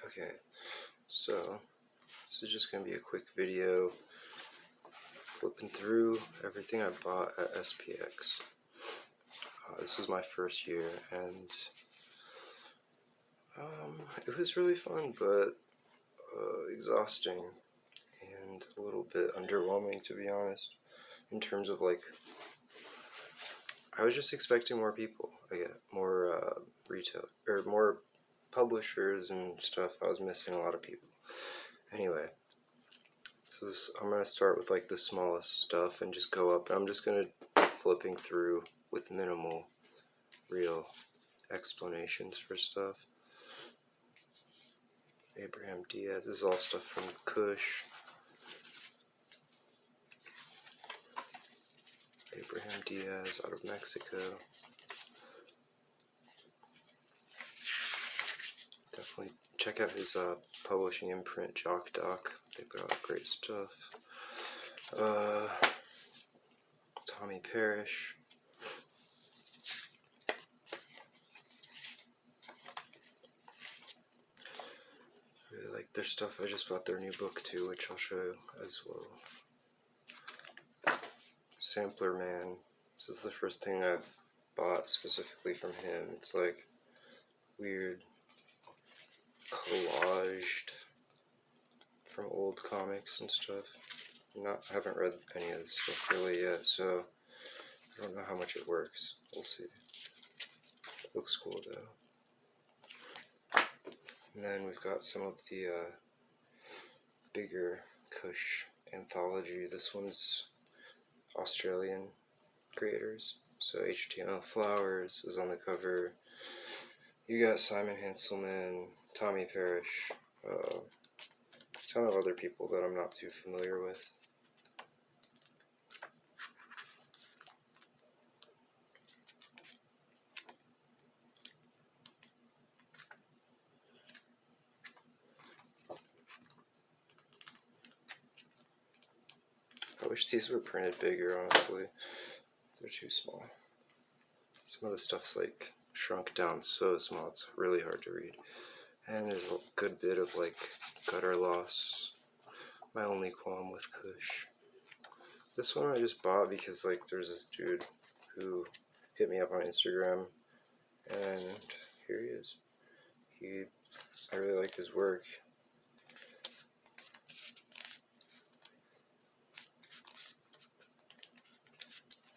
Okay, so this is just going to be a quick video flipping through everything I bought at S.P.X. This was my first year, and it was really fun, but exhausting and a little bit underwhelming, to be honest, in terms of like, I was just expecting more people, more retail, or more publishers and stuff. I was missing a lot of people. Anyway, I'm going to start with like the smallest stuff and just go up. I'm just going to be flipping through with minimal real explanations for stuff. Abraham Diaz, this is all stuff from Kush. Abraham Diaz out of Mexico. Definitely check out his publishing imprint, Jock Doc. They put out great stuff. Tommi Parrish. Really like their stuff. I just bought their new book too, which I'll show you as well. Sampler Man. This is the first thing I've bought specifically from him. It's like weird collaged from old comics and stuff. I haven't read any of this stuff really yet, so I don't know how much it works. We'll see. Looks cool though. And then we've got some of the bigger Kush anthology. This one's Australian creators. So HTML Flowers is on the cover. You got Simon Hanselmann, Tommi Parrish, a ton of other people that I'm not too familiar with. I wish these were printed bigger, honestly. They're too small. Some of the stuff's like shrunk down so small, it's really hard to read. And there's a good bit of like gutter loss. My only qualm with Kush. This one I just bought because like there's this dude who hit me up on Instagram, and here he is. I really like his work.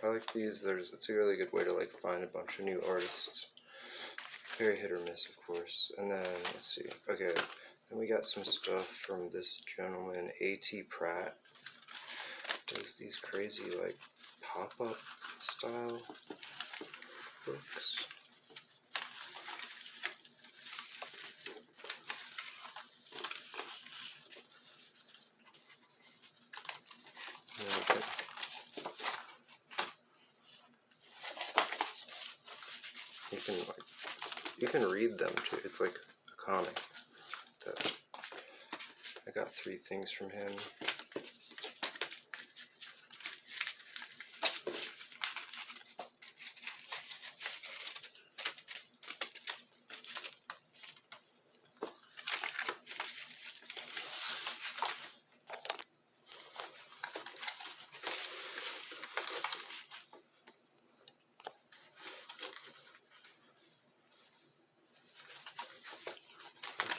I like these. It's a really good way to like find a bunch of new artists. Very hit or miss, of course. And then let's see. Okay, then we got some stuff from this gentleman, A.T. Pratt. Does these crazy like pop-up style books. You can read them too. It's like a comic. I got 3 things from him.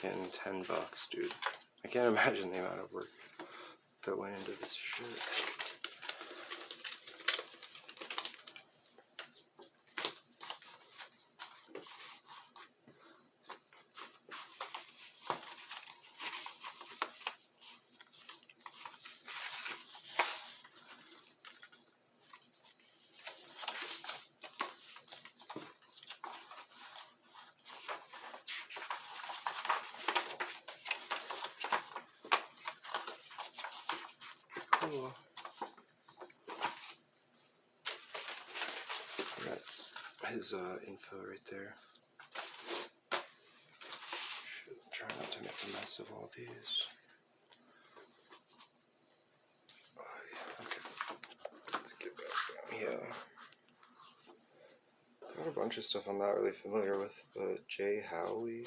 Getting $10, dude. I can't imagine the amount of work that went into this shit. Cool. That's his info right there. Should try not to make a mess of all these. Oh, yeah. Okay. Let's get back down here. Got a bunch of stuff I'm not really familiar with, but Jay Howley.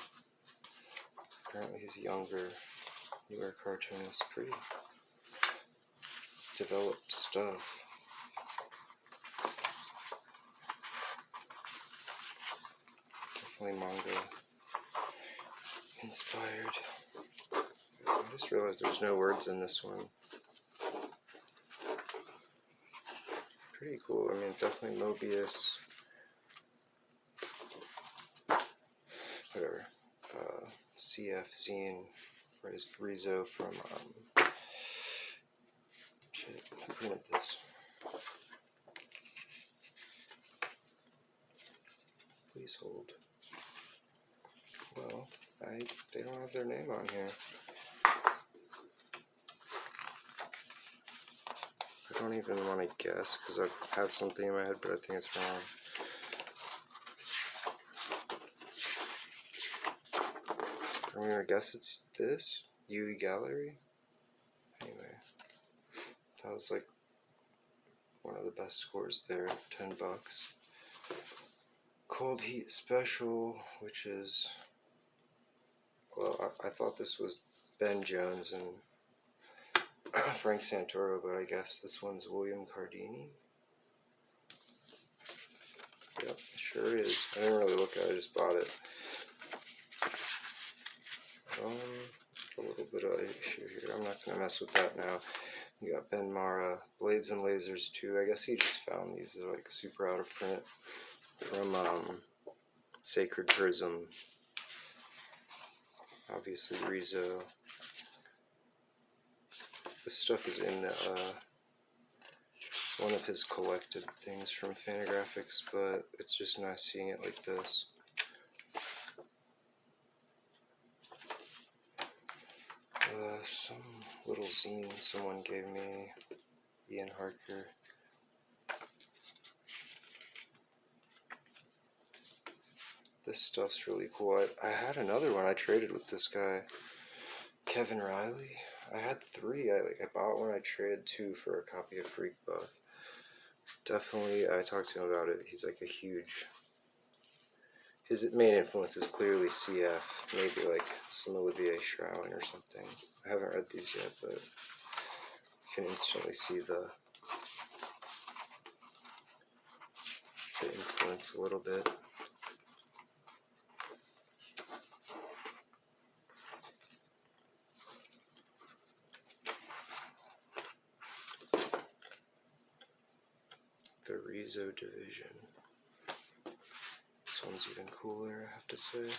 Apparently he's a younger, newer cartoonist. Pretty developed stuff. Definitely manga inspired. I just realized there's no words in this one. Pretty cool. I mean, definitely Mobius. Whatever. CF Zine. Rizzo from, shit, who printed this? Please hold. Well, they don't have their name on here. I don't even want to guess because I have something in my head, but I think it's wrong. I'm gonna guess it's this UE Gallery. Anyway, that was like one of the best scores there. $10. Cold Heat Special, which is, well, I thought this was Ben Jones and Frank Santoro, but I guess this one's William Cardini. Yep, it sure is. I didn't really look at it, I just bought it. A little bit of issue here. I'm not going to mess with that now. You got Ben Marra, Blades and Lasers 2. I guess he just found these. They're like super out of print from Sacred Prism. Obviously Rizzo. This stuff is in one of his collected things from Fantagraphics, but it's just nice seeing it like this. Some little zine someone gave me, Ian Harker. This stuff's really cool. I had another one I traded with this guy, Kevin Riley. I had 3. I bought one, I traded 2 for a copy of Freak Buck. Definitely, I talked to him about it. He's like a huge... His main influence is clearly CF, maybe like some Olivier Schrauen or something. I haven't read these yet, but you can instantly see the influence a little bit. The Rizzo division. This one's even cooler, I have to say.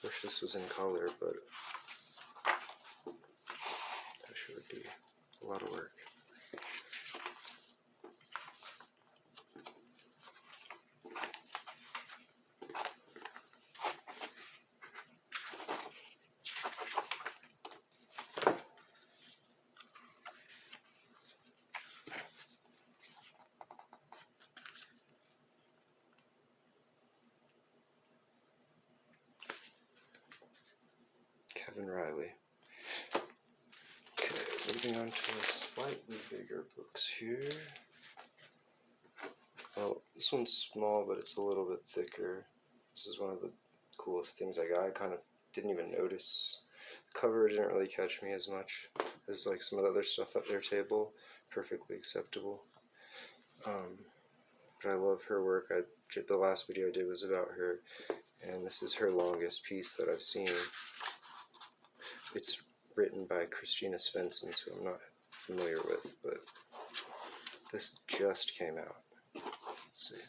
Wish this was in color, but that sure would be a lot of work. Kevin Riley. Okay, moving on to slightly bigger books here. Well, this one's small, but it's a little bit thicker. This is one of the coolest things I got. I kind of didn't even notice. The cover didn't really catch me as much as like some of the other stuff at their table. Perfectly acceptable. But I love her work. The last video I did was about her, and this is her longest piece that I've seen. It's written by Christina Svensson, who I'm not familiar with, but this just came out. Let's see.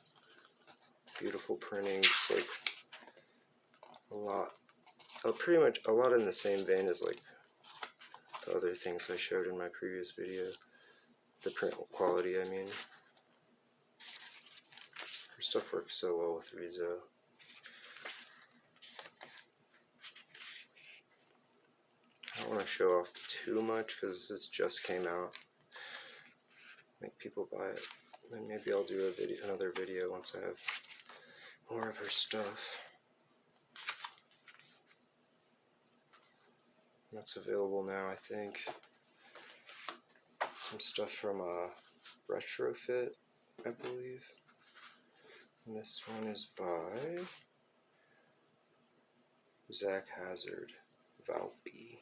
Beautiful printing, just like a lot. Pretty much a lot in the same vein as like the other things I showed in my previous video. The print quality, I mean. Her stuff works so well with Rizzo. I don't want to show off too much because this just came out. Make people buy it. And maybe I'll do another video once I have more of her stuff. That's available now, I think. Some stuff from Retrofit, I believe. And this one is by Zach Hazard, Valpe.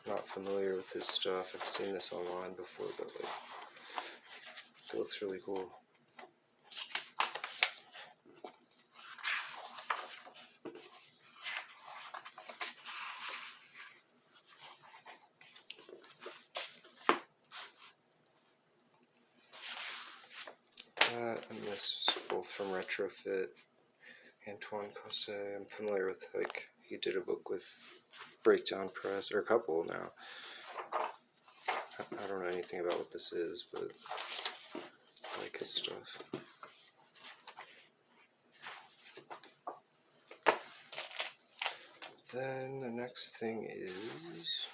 Not familiar with his stuff. I've seen this online before, but like, it looks really cool. And this is both from Retrofit. Antoine Cosset. I'm familiar with, like, he did a book with Breakdown Press, or a couple now. I don't know anything about what this is, but I like his stuff. Then the next thing is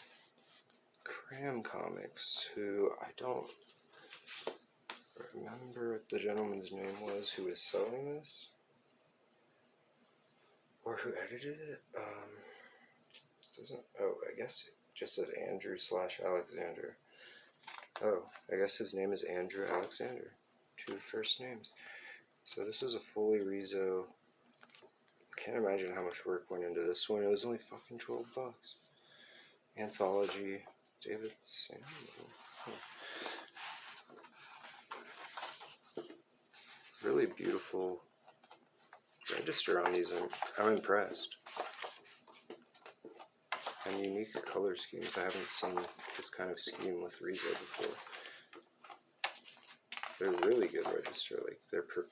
Cram Comics, who I don't remember what the gentleman's name was who was selling this, or who edited it. Doesn't, oh, I guess it just says Andrew/Alexander. Oh, I guess his name is Andrew Alexander. 2 first names. So this was a fully rezo. I can't imagine how much work went into this one. It was only fucking $12. Anthology, David Samuel. Really beautiful register on these. I'm impressed. And unique color schemes. I haven't seen this kind of scheme with rezo before. They're really good register. Like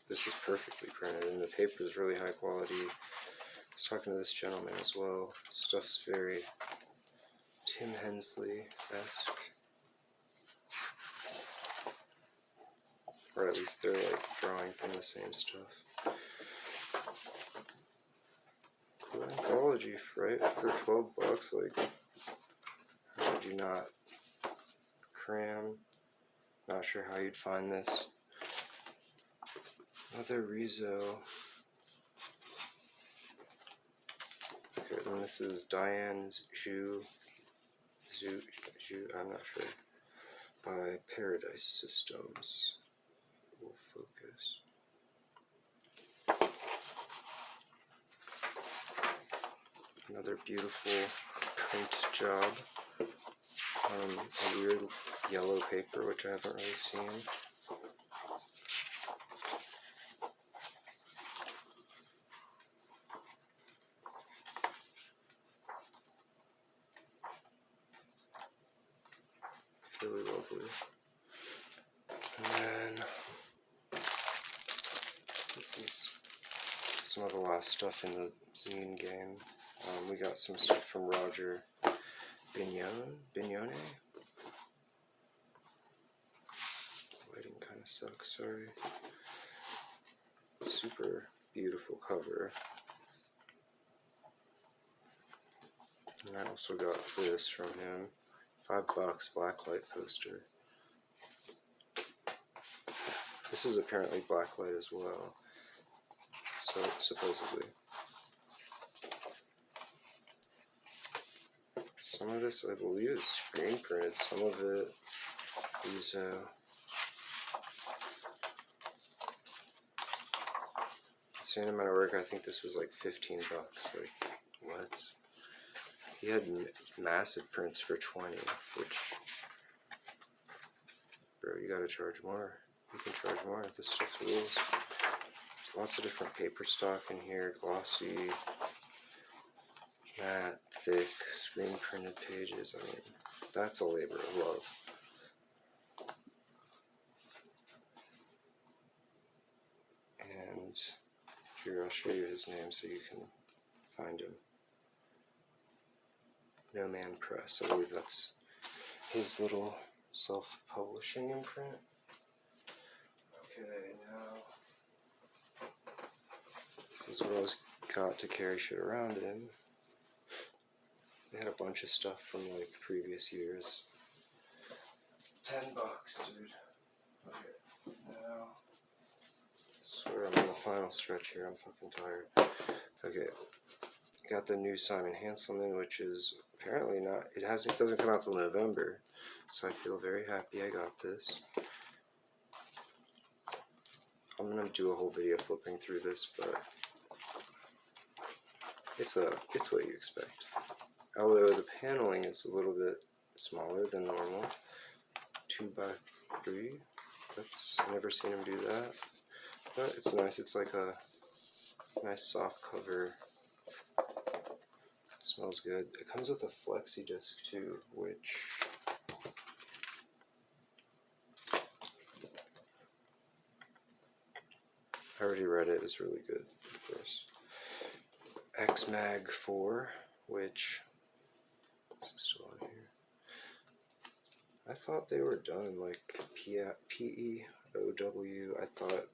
this is perfectly printed, and the paper is really high quality. I was talking to this gentleman as well. Stuff's very Tim Hensley-esque, or at least they're like drawing from the same stuff. Cool anthology, right? For $12, like, how would you not? Cram. Not sure how you'd find this. Another rezo. Okay, then this is Diane's Zhu, I'm not sure. By Paradise Systems. We'll focus. Another beautiful print job. A weird yellow paper, which I haven't really seen. Really lovely. And then this is some of the last stuff in the zine game. We got some stuff from Roger Bignone. Lighting kind of sucks, sorry. Super beautiful cover. And I also got this from him. $5 blacklight poster. This is apparently blacklight as well. So supposedly. Some of this I believe is screen printed. Some of it is same amount of work. I think this was like $15. Like, what? He had massive prints for 20, which, bro, you gotta charge more. You can charge more. This stuff rules. There's lots of different paper stock in here. Glossy, matte, thick, screen printed pages. I mean, that's a labor of love. And here, I'll show you his name so you can find him. No Man Press. I believe that's his little self-publishing imprint. Okay, now this is what I was got to carry shit around in. They had a bunch of stuff from like previous years. $10, dude. Okay, now I swear I'm on the final stretch here. I'm fucking tired. Okay, got the new Simon Hanselmann, which is apparently not. It doesn't come out till November, so I feel very happy I got this. I'm gonna do a whole video flipping through this, but it's what you expect. Although the paneling is a little bit smaller than normal, 2x3. I've never seen him do that, but it's nice. It's like a nice soft cover. Smells good. It comes with a flexi disc too, which I already read it. It's really good, of course. X Mag 4, which is still on here. I thought they were done, like PEOW. I thought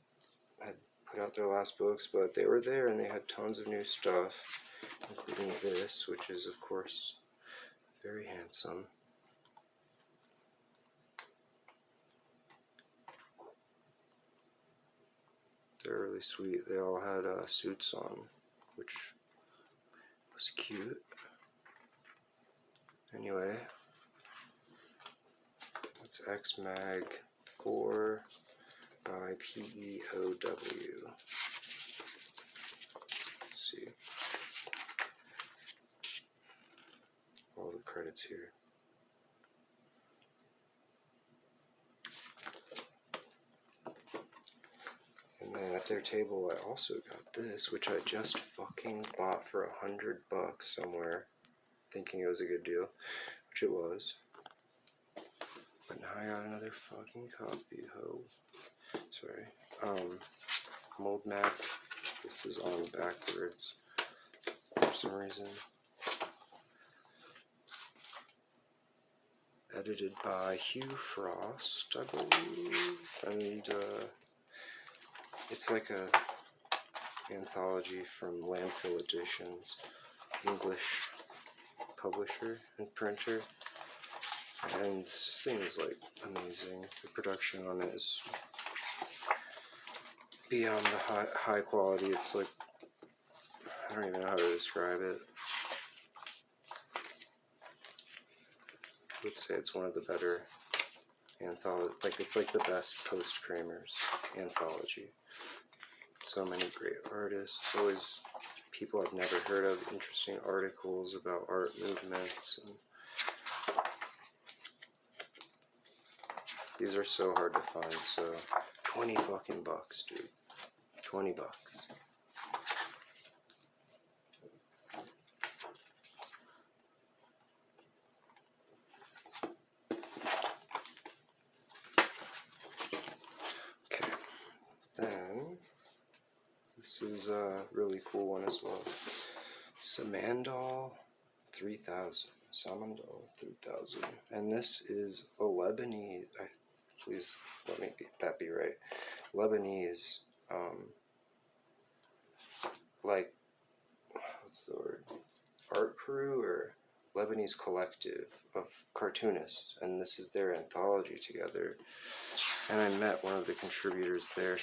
had put out their last books, but they were there and they had tons of new stuff, including this, which is of course very handsome. They're really sweet. They all had suits on, which was cute. Anyway, that's X Mag 4 by PEOW. Let's see. All the credits here. And then at their table I also got this, which I just fucking bought for $100 somewhere, thinking it was a good deal, which it was. But now I got another fucking copy, ho. Sorry. Mould map. This is on backwards for some reason. Edited by Hugh Frost, I believe, and it's like a anthology from Landfill Editions, English publisher and printer, and this thing is like amazing. The production on it is beyond the high quality. It's like, I don't even know how to describe it. I would say it's one of the better anthology, like it's like the best post-Kramers anthology. So many great artists, always people I've never heard of, interesting articles about art movements. And these are so hard to find, so 20 fucking bucks, dude. 20 bucks. Okay, then this is a really cool one as well. Samandal 3000. Samandal 3000. And this is a Lebanese. Please let me that be right. Lebanese, like, what's the word? Art crew or Lebanese collective of cartoonists, and this is their anthology together. And I met one of the contributors there.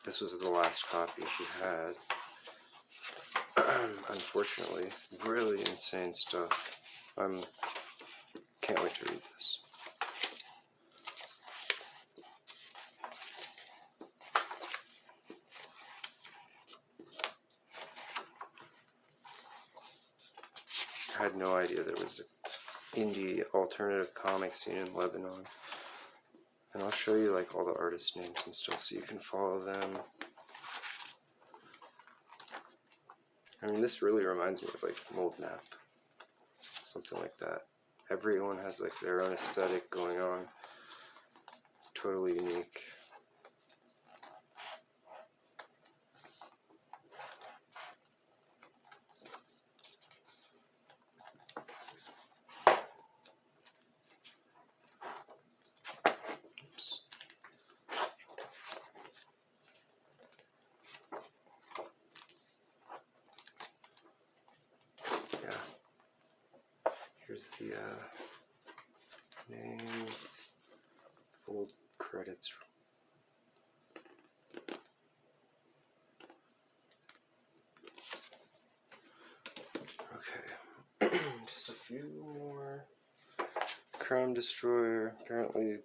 This was the last copy she had. Unfortunately, really insane stuff. Can't wait to read this. I had no idea there was an indie alternative comic scene in Lebanon. And I'll show you like all the artist names and stuff so you can follow them. I mean, this really reminds me of like Mould Map. Something like that. Everyone has like their own aesthetic going on. Totally unique. Oops. Yeah. Here's the name, full credits. Okay, just a few more. Crown Destroyer. Apparently,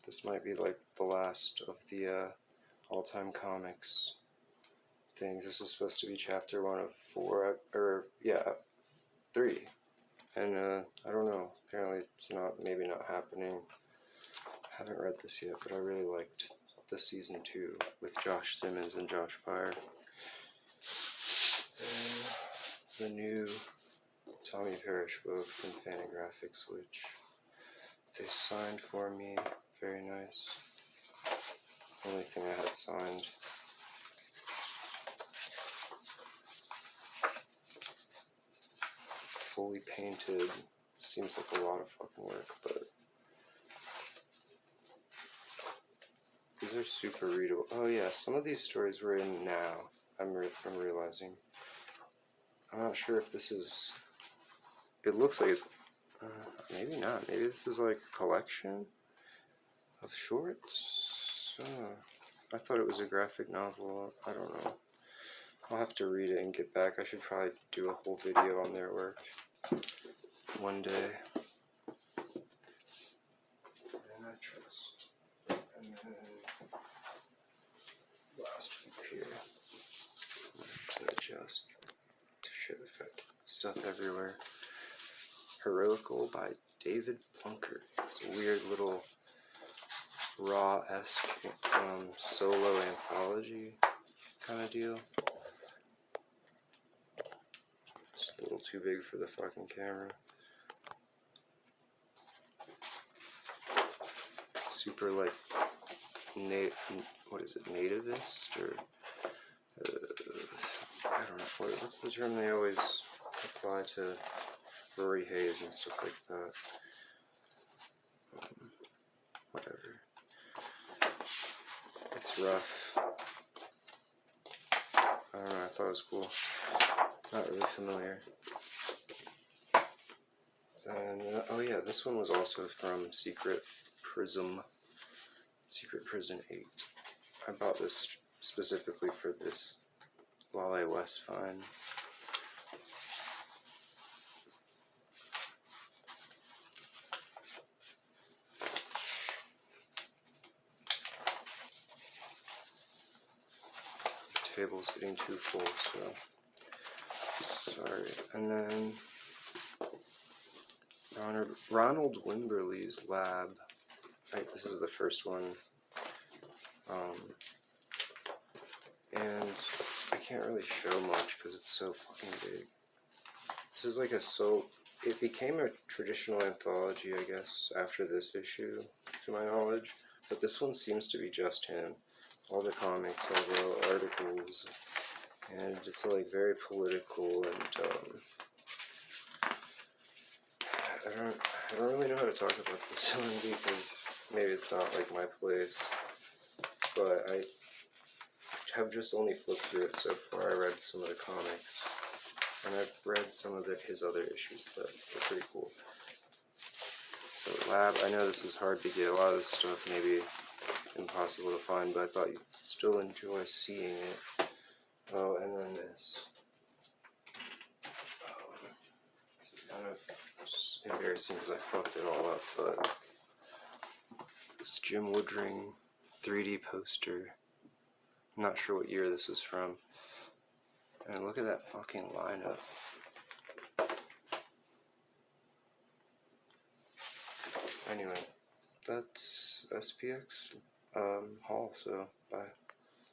this might be like the last of the all-time comics. things. This is supposed to be chapter 1 of 4, or yeah, 3. And I don't know, apparently it's maybe not happening. I haven't read this yet, but I really liked the season 2 with Josh Simmons and Josh Byer. And the new Tommi Parrish book from Fantagraphics, which they signed for me. Very nice. It's the only thing I had signed. Fully painted. Seems like a lot of fucking work, but these are super readable. Oh yeah, some of these stories were in now. I'm realizing. I'm not sure if this is. It looks like it's. Maybe not. Maybe this is like a collection of shorts. I thought it was a graphic novel. I don't know. I'll have to read it and get back. I should probably do a whole video on their work one day. And I trust. And then last flip here. To adjust. Shit, we've got stuff everywhere. Heroical by David Plunkett. It's a weird little raw-esque solo anthology kind of deal. It's a little too big for the fucking camera. Super like what is it, nativist, or I don't know, what's the term they always apply to Rory Hayes and stuff like that. Whatever. It's rough. I don't know, I thought it was cool. Not really familiar. And, oh yeah, this one was also from Secret Prison 8. I bought this specifically for this Wale West find. The table's getting too full, so sorry. And then Ronald Wimberly's Lab. Right, this is the first one. And I can't really show much because it's so fucking big. This is like it became a traditional anthology, I guess, after this issue, to my knowledge. But this one seems to be just him. All the comics, all the articles, and it's like very political, and I don't really know how to talk about this one because maybe it's not like my place, but I have just only flipped through it so far. I read some of the comics, and I've read some of his other issues that are pretty cool. So Lab, I know this is hard to get. A lot of this stuff may be impossible to find, but I thought you'd still enjoy seeing it. Oh, and then this. This is kind of embarrassing because I fucked it all up, but this Jim Woodring 3D poster. I'm not sure what year this is from. And look at that fucking lineup. Anyway, that's S.P.X. haul, so bye.